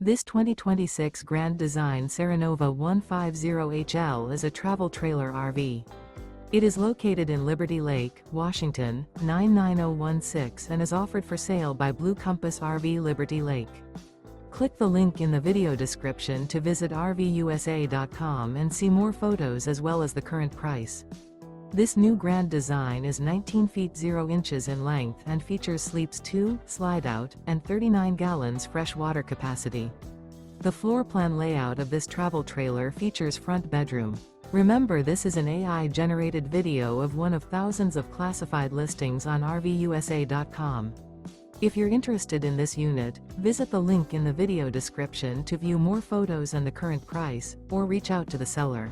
This 2026 Grand Design Serenova 150HL is a travel trailer RV. It is located in Liberty Lake, Washington, 99016 and is offered for sale by Blue Compass RV Liberty Lake. Click the link in the video description to visit RVUSA.com and see more photos as well as the current price. This new Grand Design is 19 feet 0 inches in length and features sleeps 2, Slideout, and 39 gallons fresh water capacity. The floor plan layout of this travel trailer features front bedroom. Remember, this is an AI-generated video of one of thousands of classified listings on RVUSA.com. If you're interested in this unit, visit the link in the video description to view more photos and the current price, or reach out to the seller.